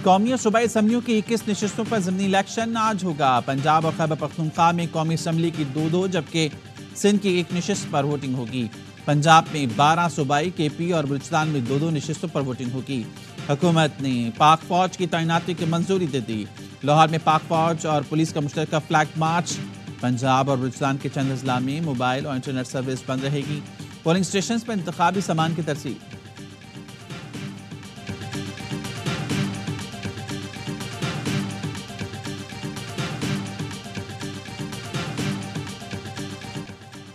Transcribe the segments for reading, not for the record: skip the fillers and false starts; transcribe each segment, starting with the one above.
कौमी और सूबाई असम्बलियों की 21 नशिस्तों पर ज़मीनी इलेक्शन आज होगा। पंजाब और खैबर पख्तूनख्वा में कौमी असम्बली की 2-2 जबकि सिंध की 1 नशिस्त पर वोटिंग होगी। पंजाब में 12 सूबाई, KP और बलूचिस्तान में 2-2 नशिस्तों पर वोटिंग होगी। हुकूमत ने पाक फौज की तैनाती की मंजूरी दे दी। लाहौर में पाक फौज और पुलिस का मुश्तरका फ्लैग मार्च। पंजाब और बलूचिस्तान के चंद अजला में मोबाइल और इंटरनेट सर्विस बंद रहेगी। पोलिंग स्टेशन पर इंतखाबी सामान की तरसील।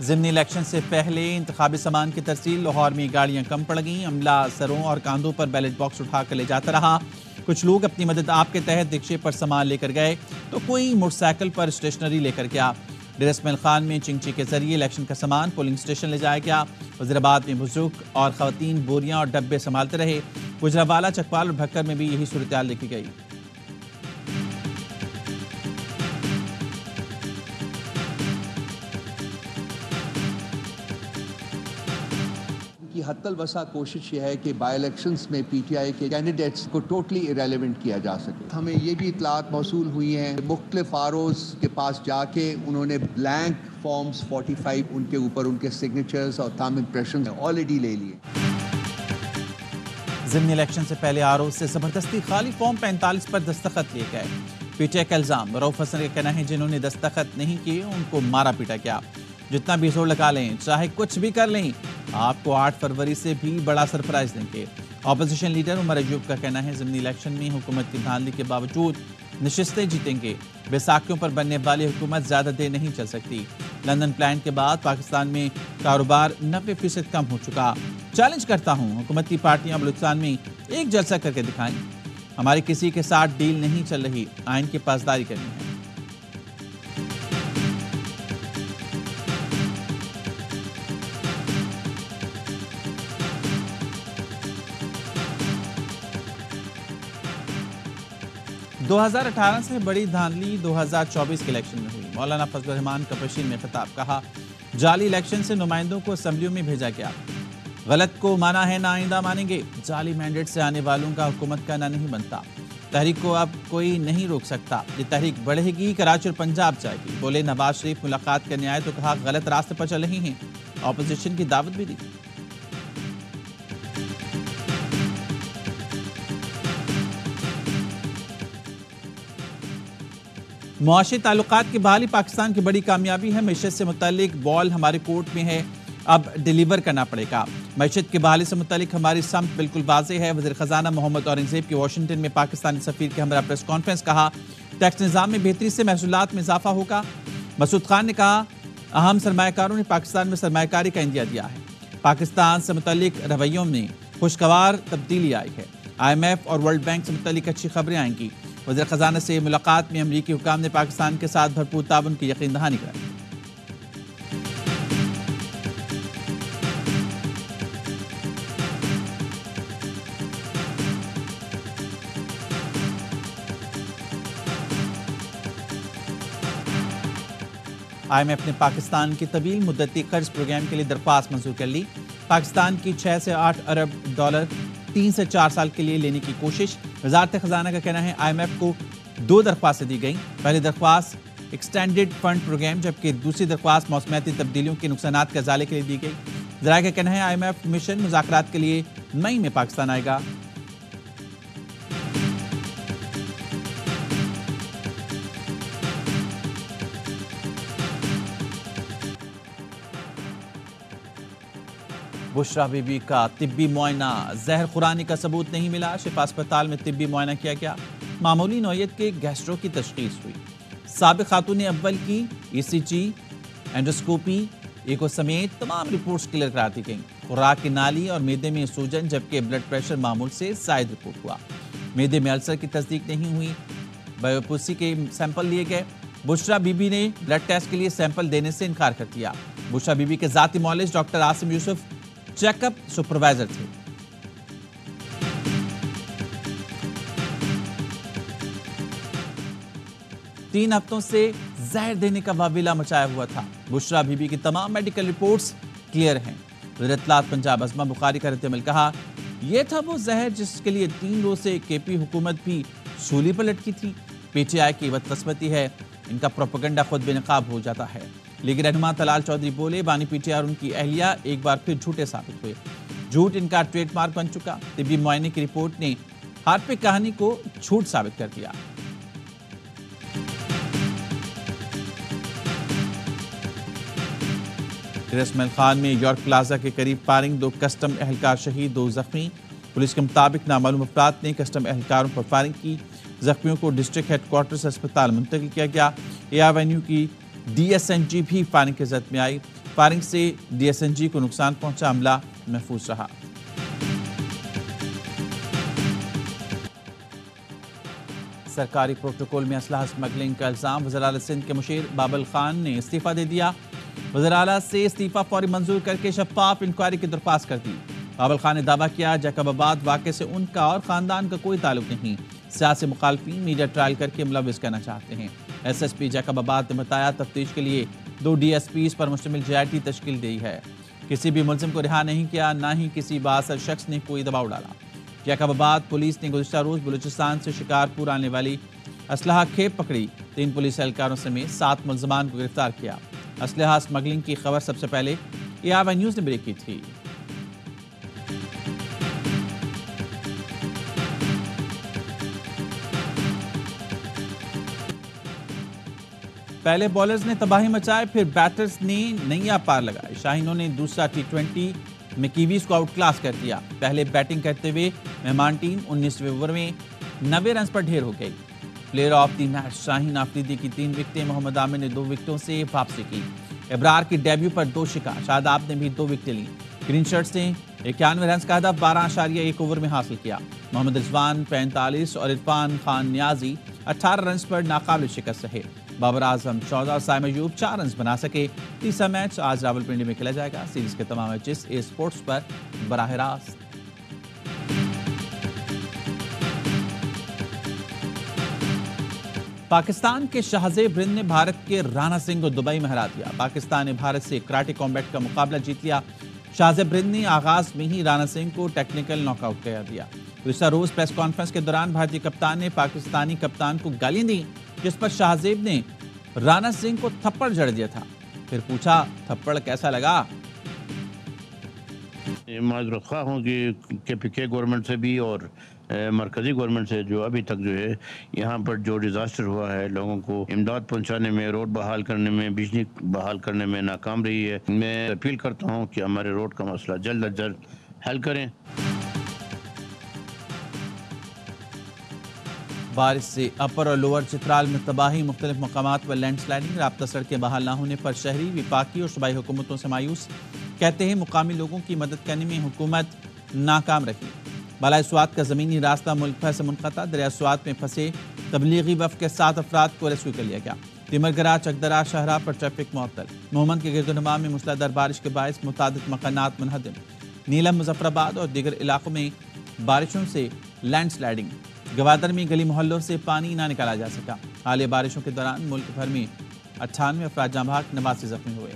ज़िमनी इलेक्शन से पहले इंतखाबी सामान की तरसील। लाहौर में गाड़ियां कम पड़ गईं। अमला सरों और कांधों पर बैलेट बॉक्स उठाकर ले जाता रहा। कुछ लोग अपनी मदद आप के तहत रिक्शे पर सामान लेकर गए तो कोई मोटरसाइकिल पर स्टेशनरी लेकर गया। डेरा इस्माइल खान में चिंची के जरिए इलेक्शन का सामान पोलिंग स्टेशन ले जाया गया। वज़ीराबाद में बुजुर्ग और खवातीन बोरियां और डब्बे संभालते रहे। गुजरावाला, चकवाल और भक्कर में भी यही सूरत देखी गई। हत्तल वसा कोशिश ये है कि बाई इलेक्शंस में PTI के कैंडिडेट्स को टोटली इरेलीवेंट किया जा सके। हमें ये भी इतलात मौसूल हुई हैं मुख्तलिफ आरओज़ के पास जाके उन्होंने ब्लैंक फॉर्म्स 45 उनके ऊपर उनके सिग्नेचर्स और थंब इम्प्रेशन ऑलरेडी ले लिए। ज़िमनी इलेक्शन से पहले आरओ से जबरदस्ती खाली फॉर्म 45 पर दस्तखत लिए गए। PTI का इल्जाम, रऊफ हसन का कहना है जिन्होंने दस्तखत नहीं किए उनको मारा पीटा गया। जितना भी जोर लगा लें, चाहे कुछ भी कर लें, आपको 8 फरवरी से भी बड़ा सरप्राइज देंगे। ऑपोजिशन लीडर उमर अयूब का कहना है ज़िमनी इलेक्शन में हुकूमत की धांधली के बावजूद नशिस्तें जीतेंगे। बैसाखियों पर बनने वाली हुकूमत ज़्यादा देर नहीं चल सकती। लंदन प्लान के बाद पाकिस्तान में कारोबार 90% कम हो चुका। चैलेंज करता हूँ हुकूमती पार्टियां बलूचिस्तान में एक जलसा करके दिखाएं। हमारी किसी के साथ डील नहीं चल रही, आइन की पासदारी करनी है। दो 2018 से बड़ी धांधली 2024 के इलेक्शन में हुई। मौलाना फजल रहमान का बशीर में खिताब, कहा जाली इलेक्शन से नुमाइंदों को असम्बलियों में भेजा गया। गलत को माना है ना आइंदा मानेंगे। जाली मैंडेट से आने वालों का हुकूमत करना नहीं बनता। तहरीक को अब कोई नहीं रोक सकता। ये तहरीक बढ़ेगी, कराची और पंजाब जाएगी। बोले नवाज शरीफ मुलाकात करने आए तो कहा गलत रास्ते पर चल रही हैं। ऑपोजिशन की दावत भी दी। मुआशी ताल्लुकात की बहाली पाकिस्तान की बड़ी कामयाबी है। मैशत से मुतालिक बॉल हमारे कोर्ट में है, अब डिलीवर करना पड़ेगा। मैशत की बहाली से मुतालिक हमारी सम्त बिल्कुल वाज़ेह है। वज़ीर ख़जाना मोहम्मद औरंगज़ेब की वाशिंगटन में पाकिस्तानी सफ़ीर के हमरा प्रेस कॉन्फ्रेंस, कहा टैक्स निज़ाम में बेहतरी से महसूलात में इजाफा होगा। मसूद खान ने कहा अहम सरमायाकारों ने पाकिस्तान में सरमायाकारी का इंदिया दिया है। पाकिस्तान से मुतालिक रवैयों में खुशगवार तब्दीली आई है। IMF और वर्ल्ड बैंक से मुतालिक अच्छी खबरें आएंगी। वज़ीर ख़जाना से मुलाकात में अमरीकी हुकाम ने पाकिस्तान के साथ भरपूर ताउन की यकीन दहानी कराई। IMF ने पाकिस्तान की तवील मुद्दती कर्ज प्रोग्राम के लिए दरख्वास्त मंजूर कर ली। पाकिस्तान की 6 से 8 अरब डॉलर 3 से 4 साल के लिए लेने की कोशिश। वज़ारत ख़जाना का कहना है IMF को 2 दरख्वास्तें दी गई। पहली दरख्वास्त एक्सटेंडेड फंड प्रोग्राम, जबकि दूसरी दरख्वास्त मौसमियाती तब्दीलियों के नुकसानात के अजाले के लिए दी गई। ज़राए का कहना है IMF मिशन मुज़ाकरात के लिए मई में पाकिस्तान आएगा। बुशरा बीबी का तिब्बी मुआयना, जहर खुरानी का सबूत नहीं मिला। शिफा अस्पताल में तिब्बी मुआयना किया गया, मामूली नौयत के गैस्ट्रो की तशखीस हुई। साबिक खातून अव्वल की ECG, एंडोस्कोपी, एको समेत तमाम रिपोर्ट्स क्लियर करा दी गई। खुराक की नाली और मैदे में सूजन, जबकि ब्लड प्रेशर मामूल से जायद रिपोर्ट हुआ। मैदे में अल्सर की तस्दीक नहीं हुई। बायोप्सी के सैंपल लिए गए। बुशरा बीबी ने ब्लड टेस्ट के लिए सैंपल देने से इनकार कर दिया। बुशरा बीबी के जाती मौलिज doctor Asim Yusuf checkup supervisor थे। तीन हफ्तों से जहर देने का वाविला मचाया हुआ था। बुशरा बीबी की तमाम मेडिकल रिपोर्ट्स क्लियर हैं। वज़ीर इत्तलात पंजाब अज़मा बुखारी का रद्द-ए-अमल, कहा यह था वो जहर जिसके लिए 3 रोज से KP हुकूमत भी सूली पर लटकी थी। पीटीआई की बदकिस्मती है, इनका प्रोपेगेंडा खुद बेनकाब हो जाता है। लेकिन रहनुमा तलाल चौधरी बोले, बानी पीटीआई और उनकी अहलिया एक बार फिर झूठे साबित हुए। झूठ इनका ट्रेडमार्क बन चुका। तिब्बी मुआयने की रिपोर्ट ने हार्पिक कहानी को झूठ साबित कर दिया। रस्मल खान में यॉर्क प्लाजा के करीब फायरिंग, 2 कस्टम एहलकार शहीद, 2 जख्मी। पुलिस के मुताबिक नामालूम अफराद ने कस्टम एहलकारों पर फायरिंग की। जख्मियों को डिस्ट्रिक्ट हेडक्वार्टर्स अस्पताल मुंतकिल किया गया। एवेन्यू की DSNG भी फायरिंग की जद में आई। फायरिंग से DSNG को नुकसान पहुंचा, अमला महफूज रहा। सरकारी प्रोटोकॉल में असलहा स्मगलिंग का इल्जाम, वज़ीर आला सिंध के मुशीर बाबल खान ने इस्तीफा दे दिया। वज़ीर आला से इस्तीफा फौरी मंजूर करके शफाफ इंक्वायरी की दरख्वास्त कर दी। बाबल खान ने दावा किया, जैकबाबाद वाक़े से उनका और ख़ानदान का कोई ताल्लुक नहीं। सियासी मुखालफीन मीडिया ट्रायल करके मुलविस करना चाहते हैं। SSP जैकबाबाद ने बताया, तफ्तीश के लिए 2 DSPs पर मुश्तमिल JIT तश्कील दी है। किसी भी मुलजिम को रिहा नहीं किया, ना ही किसी बासर शख्स ने कोई दबाव डाला। जैकबाबाद पुलिस ने गुज़िश्ता रोज़ बलूचिस्तान से शिकारपुर आने वाली असलहा खेप पकड़ी। 3 पुलिस एहलकारों समेत 7 मुलजमान को गिरफ्तार किया। असलहा स्मगलिंग की खबर सबसे पहले ARY न्यूज़ ने ब्रेक की थी। पहले बॉलर्स ने तबाही मचाए, फिर बैटर्स ने नैया पार लगाए। शाहीनों ने दूसरा T20 में कीवीज को आउट क्लास कर दिया। पहले बैटिंग करते हुए मेहमान टीम 19वें ओवर में 90 रन पर ढेर हो गई। Player of the match Shaheen Afridi की 3 विकेटें, मोहम्मद आमिर ने 2 विकेटों से वापसी की। इब्रार की डेब्यू पर 2 शिकार, शादाब ने भी 2 विकेटें ली। ग्रीन शर्ट्स ने 91 रन का हदफ 12.1 ओवर में हासिल किया। मोहम्मद रिजवान 45 और इरफान खान नियाजी 18 रन पर नाकाबिल शिकस्त रहे। बाबर आजम 14 और साइम अयूब 4 रन बना सके। तीसरा मैच आज रावलपिंडी में खेला जाएगा। सीरीज के तमाम मैचेस ए स्पोर्ट्स पर बराह रास्त। पाकिस्तान के शाहजेब रिंद ने भारत के राणा सिंह को दुबई में हरा दिया। पाकिस्तान ने भारत से कराटे कॉम्बैट का मुकाबला जीत लिया। शाहजेब रिंद ने आगाज में ही राणा सिंह को टेक्निकल नॉकआउट कर दिया। गुज़िश्ता रोज प्रेस कॉन्फ्रेंस के दौरान भारतीय कप्तान ने पाकिस्तानी कप्तान को गालियां दी, जिस पर शाहजेब ने राणा सिंह को थप्पड़ जड़ दिया था। फिर पूछा, थप्पड़ कैसा लगा? माजरत ख्वाह हूँ कि KPK गवर्नमेंट से भी और मरकज़ी गवर्नमेंट से जो अभी तक जो है यहाँ पर जो डिज़ास्टर हुआ है, लोगों को इमदाद पहुँचाने में, रोड बहाल करने में, बिजली बहाल करने में नाकाम रही है। मैं अपील करता हूँ कि हमारे रोड का मसला जल्द अज जल्द हल करें। बारिश से अपर और लोअर चित्राल में तबाही, मुख्तलिफ मकामात पर लैंडस्लाइडिंग, राब्ता सड़कें बहाल ना होने पर शहरी, विफाकी और सूबाई हुकूमतों से मायूस। कहते हैं मुकामी लोगों की मदद करने में हुकूमत नाकाम रही। बाला स्वात का ज़मीनी रास्ता मुल्क भर से मुनक़ता, दरिया स्वात में फंसे तबलीगी वफ़द के 7 अफराद को रेस्क्यू कर लिया गया। तिमरगरा चकदरा शाहरा पर ट्रैफिक मुअत्तल। मोहम्मद के गिरदोनमा में मूसलाधार बारिश के बायस मुतादिद मकानात मुनहदम। नीलम, मुजफ्फराबाद और दीगर इलाकों में बारिशों से लैंडस्लाइडिंग। गवादर में गली मोहल्लों से पानी ना निकाला जा सका। हालिया बारिशों के दौरान मुल्क भर में 98 अफराद जाँ बहक, 89 जख्मी हुए।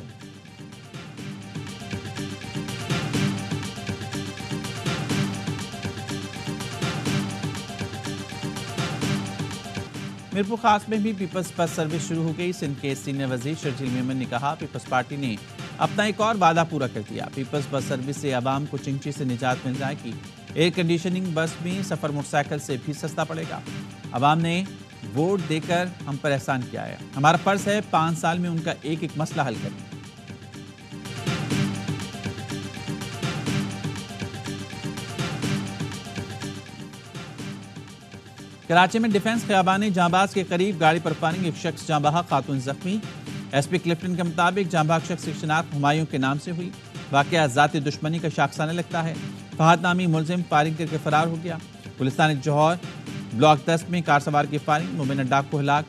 मीरपुर खास में भी पीपल्स बस सर्विस शुरू हो गई। सिंध के सीनियर वजीर शर्जील मेमन ने कहा, पीपल्स पार्टी ने अपना एक और वादा पूरा कर दिया। पीपल्स बस सर्विस से आवाम को चिंची से निजात मिल जाएगी। एयर कंडीशनिंग बस में सफ़र मोटरसाइकिल से भी सस्ता पड़ेगा। आवाम ने वोट देकर हम पर एहसान किया है। हमारा फर्ज है 5 साल में उनका एक एक मसला हल करें। कराची में डिफेंस खियाबानी जांबाज के करीब गाड़ी पर फायरिंग, एक शख्स जाँ बहक, खातून जख्मी। SP क्लिफ्टन के मुताबिक जाँ बहक शख्स की शिनाख्त हुमायूं के नाम से हुई। वाकया ज़ाती दुश्मनी का शाखसाना लगता है। फहद नामी मुलजिम फायरिंग करके फरार हो गया। पुलिस थाने जौहर ब्लॉक 10 में कार सवार की फायरिंग, मुबीना डाकू को हलाक।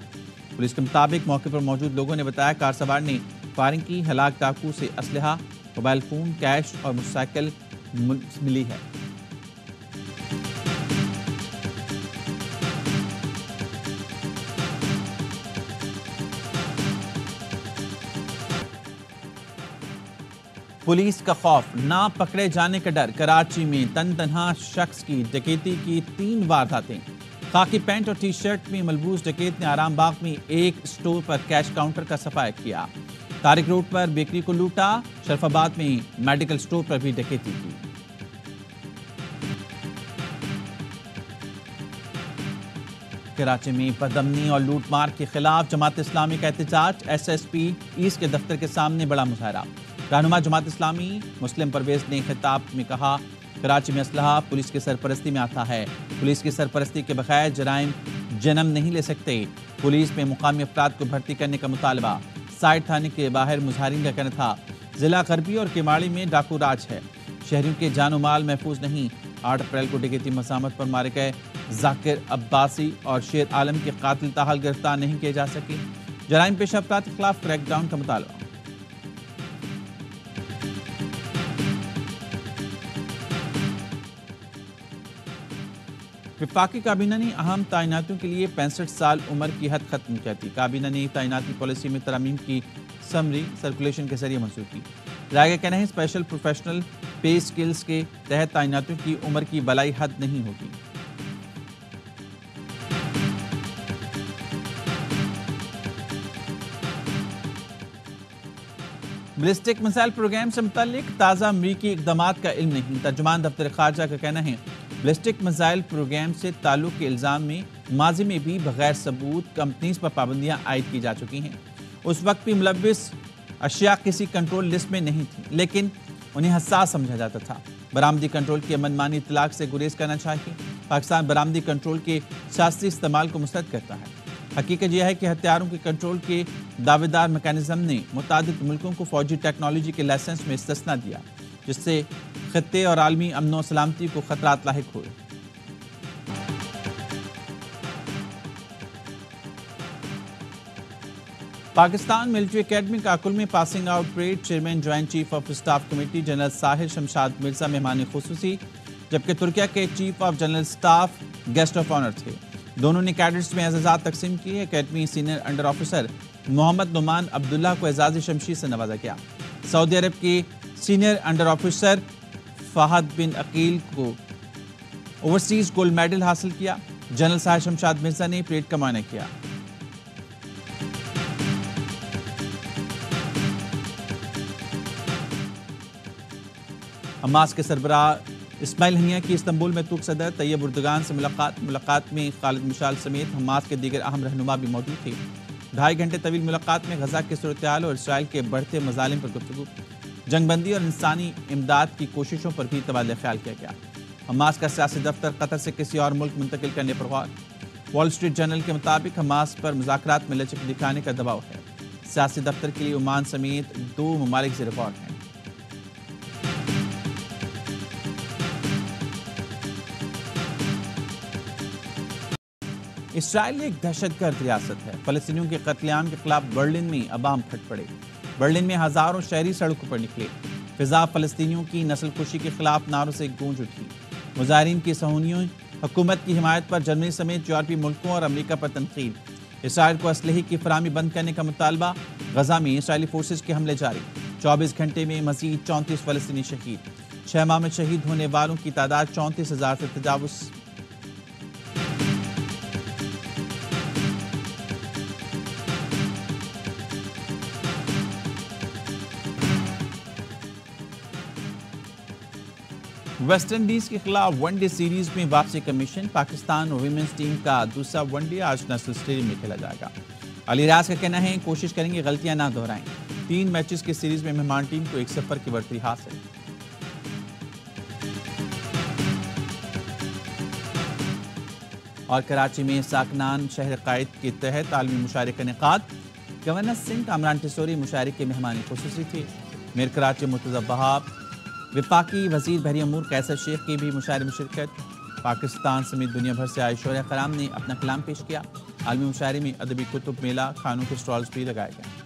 पुलिस के मुताबिक मौके पर मौजूद लोगों ने बताया कार सवार ने फायरिंग की। हलाक डाकू से असलहा, मोबाइल फ़ोन, कैश और मोटरसाइकिल मिली है। पुलिस का खौफ, ना पकड़े जाने का डर। कराची में तन तनहा शख्स की डकैती की 3 वारदातें। खाकी पैंट और टी शर्ट में मलबूस डकैत ने आराम बाग में एक स्टोर पर कैश काउंटर का सफाया किया। तारिक रोड पर बेकरी को लूटा। शरफाबाद में मेडिकल स्टोर पर भी डकैती की। कराची में बदअमनी और लूटमार के खिलाफ जमात इस्लामी का एहतजाज। SSP ईस्ट के दफ्तर के सामने बड़ा मुजाहरा। रहनुमा जमात इस्लामी मुस्लिम परवेज ने खिताब में कहा, कराची में असलहा पुलिस की सरपरस्ती में आता है। पुलिस की सरपरस्ती के बगैर जराइम जन्म नहीं ले सकते। पुलिस में मुकामी अफराद को भर्ती करने का मुतालबा। साइड थाने के बाहर मुजाहिरीन का कहना था, जिला गरबी और केमाड़ी में डाकू राज है, शहरियों के जानो माल महफूज नहीं। 8 अप्रैल को डकैती मसामत पर मारे गए जाकिर अब्बासी और शेर आलम के कातिल ताहाल गिरफ्तार नहीं किए जा सके। जराइम पेशा अफराद के खिलाफ क्रैकडाउन का मुतालबा। वफाकी काबीना ने अहम तैनातियों के लिए 65 साल उम्र की हद खत्म कर दी। काबीना ने तैनाती पॉलिसी में तरमीम की समरी सर्कुलेशन के जरिए मंजूर की। राय का कहना है, स्पेशल प्रोफेशनल पे स्किल्स के तहत तैनातियों की उम्र की बलाई हद नहीं होगी। बैलिस्टिक मिसाइल प्रोग्राम से मुतालिक ताज़ा अमरीकी इक़दामात का इल्म नहीं। तर्जुमान दफ्तर खारजा का कहना है, बैलिस्टिक मिसाइल प्रोग्राम से ताल्लुक के इल्ज़ाम में माजी में भी बगैर सबूत कंपनीज पर पाबंदियां आयद की जा चुकी हैं। उस वक्त भी मुलव्विस अशिया किसी कंट्रोल लिस्ट में नहीं थी, लेकिन उन्हें हसास समझा जाता था। बरामदी कंट्रोल की मनमानी इतलाक से गुरेज करना चाहिए। पाकिस्तान बरामदी कंट्रोल के सियासी इस्तेमाल को मुस्तरद करता है। हकीकत यह है कि हथियारों के कंट्रोल के दावेदार मैकेनिज्म ने मुतादिद मुल्कों को फौजी टेक्नोलॉजी के लाइसेंस में इस्तिस्ना दिया, जिससे खत्ते और आलमी अमन व सलामती को खतरात लाहिक हुए। पाकिस्तान मिलिट्री एकेडमी काकुल में passing out parade. Chairman joint chief of staff committee general Sahir Shamshad Mirza मेहमान खुसूसी, जबकि तुर्किया के chief of general staff guest of honour थे। दोनों ने कैडेट्स में एजाज़ात तकसीम किए। Academy senior under officer Mohammad Numan Abdullah को एजाज़ी शमशीर से नवाजा गया। सऊदी अरब के senior under officer Fahd bin Aqeel को ओवरसीज गोल्ड मेडल हासिल किया। जनरल साहिर शमशाद मिर्जा ने परेड का मुआयना किया। हमास के सरबराह इस्माइल हनिया की इस्तांबुल में तुर्क सदर तैयब उर्दगान से मुलाकात में खालिद मिशाल समेत हमास के दीगर अहम रहनुमा भी मौजूद थे। 2.5 घंटे तवील मुलाकात में गजा की सूरत-ए-हाल और इसराइल के बढ़ते मजालिम पर गुफ्तगू, जंगबंदी और इंसानी इमदाद की कोशिशों पर भी तबादला ख्याल किया गया। हमास का सियासी दफ्तर कतर से किसी और मुल्क मुंतकिल करने पर गौर। वॉल स्ट्रीट जर्नल के मुताबिक हमास पर मुज़ाकरात में लचक दिखाने का दबाव है। सियासी दफ्तर के लिए ओमान समेत 2 ममालिक ज़ेर गौर हैं। इसराइल एक दहशतगर्द रियासत है। फ़लस्तीनियों के कत्लेआम के खिलाफ बर्लिन में अवाम फट पड़े। बर्लिन में हज़ारों शहरी सड़कों पर निकले। फिजा फ़लस्तीनियों की नस्लकुशी के खिलाफ नारों से गूंज उठी। मुजाहिरीन की सहूनियों हुकूमत की हिमायत पर जर्मनी समेत यूरोपीय मुल्कों और अमेरिका पर तनकीद। इसराइल को असलहे की फराहमी बंद करने का मुतालबा। गजा में इसराइली फोर्सेज के हमले जारी। 24 घंटे में मजीद 34 फ़लस्तीनी शहीद। 6 माह में शहीद होने वालों की तादाद 34,000 से तजावुज़। वेस्ट इंडीज के खिलाफ वनडे सीरीज में वापसी का मिशन। पाकिस्तान और विमेंस टीम का दूसरा वनडे आज नेशनल स्टेडियम में खेला जाएगा। अली राज का कहना है, कोशिश करेंगे गलतियां ना दोहराएं। 3 मैचेस की सीरीज में मेहमान टीम को 1-0 की बढ़ती हासिल। और कराची में साकनान शहर कायद के तहत आलमी मुशायरे का इनेकाद। गवर्नर सिंह कामरान टिसोरी मुशायरे के मेहमान खुसूसी थे। मेयर कराची मुर्तज़ा बहाब, विफाकी वजीर बहरी अमूर कैसर शेख की भी मुशायरे में शिरकत। पाकिस्तान समेत दुनिया भर से आए शोरा कराम ने अपना कलाम पेश किया। आलमी मुशायरे में अदबी कुतुब, मेला, खानों के स्टॉल्स भी लगाए गए।